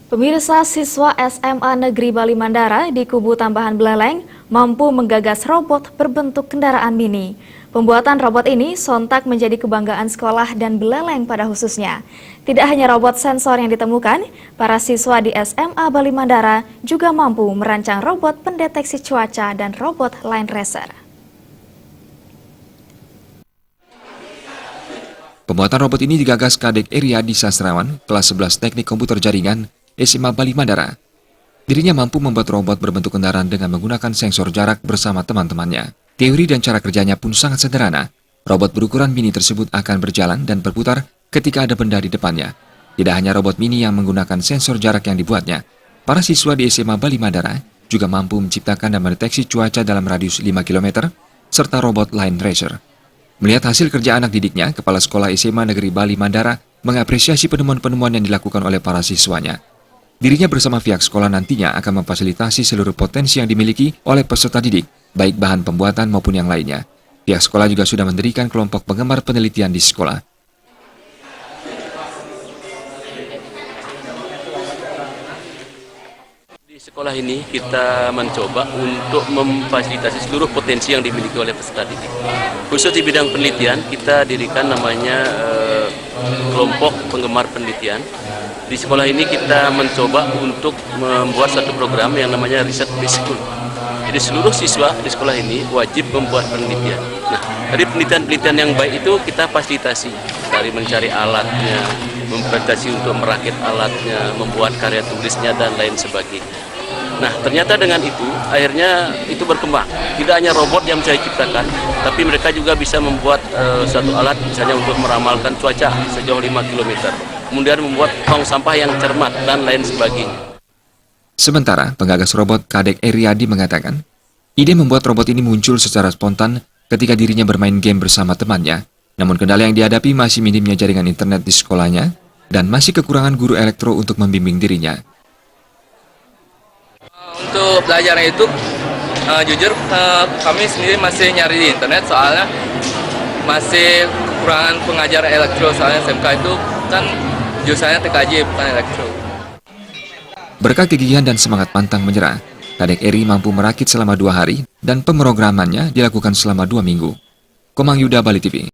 Pemirsa, siswa SMA Negeri Bali Mandara di Kubu Tambahan Beleleng mampu menggagas robot berbentuk kendaraan mini. Pembuatan robot ini sontak menjadi kebanggaan sekolah dan Beleleng pada khususnya. Tidak hanya robot sensor yang ditemukan, para siswa di SMA Bali Mandara juga mampu merancang robot pendeteksi cuaca dan robot line racer. Pembuatan robot ini digagas Kadek Eriadi Sastrawan, kelas 11 Teknik Komputer Jaringan, SMA Bali Mandara. Dirinya mampu membuat robot berbentuk kendaraan dengan menggunakan sensor jarak bersama teman-temannya. Teori dan cara kerjanya pun sangat sederhana. Robot berukuran mini tersebut akan berjalan dan berputar ketika ada benda di depannya. Tidak hanya robot mini yang menggunakan sensor jarak yang dibuatnya, para siswa di SMA Bali Mandara juga mampu menciptakan dan mendeteksi cuaca dalam radius 5 km, serta robot line racer. Melihat hasil kerja anak didiknya, Kepala Sekolah SMA Negeri Bali Mandara mengapresiasi penemuan-penemuan yang dilakukan oleh para siswanya. Dirinya bersama pihak sekolah nantinya akan memfasilitasi seluruh potensi yang dimiliki oleh peserta didik, baik bahan pembuatan maupun yang lainnya. Pihak sekolah juga sudah mendirikan kelompok penggemar penelitian di sekolah. Di sekolah ini kita mencoba untuk memfasilitasi seluruh potensi yang dimiliki oleh peserta didik. Khusus di bidang penelitian, kita dirikan namanya kelompok penggemar penelitian. Di sekolah ini kita mencoba untuk membuat satu program yang namanya Riset Base School. Jadi seluruh siswa di sekolah ini wajib membuat penelitian. Nah, dari penelitian-penelitian yang baik itu kita fasilitasi dari mencari alatnya, memfasilitasi untuk merakit alatnya, membuat karya tulisnya dan lain sebagainya. Nah, ternyata dengan itu akhirnya itu berkembang. Tidak hanya robot yang bisa diciptakan, tapi mereka juga bisa membuat satu alat misalnya untuk meramalkan cuaca sejauh 5 km. Kemudian membuat tong sampah yang cermat dan lain sebagainya. Sementara, penggagas robot Kadek Eriadi mengatakan, ide membuat robot ini muncul secara spontan ketika dirinya bermain game bersama temannya. Namun kendala yang dihadapi masih minimnya jaringan internet di sekolahnya dan masih kekurangan guru elektro untuk membimbing dirinya. Untuk belajarnya itu, jujur kami sendiri masih nyari di internet soalnya masih kekurangan pengajar elektro, soalnya SMK itu kan jurusannya TKJ bukan elektro. Berkat kegigihan dan semangat pantang menyerah, Kadek Eri mampu merakit selama 2 hari dan pemrogramannya dilakukan selama 2 minggu. Komang Yuda, Bali TV.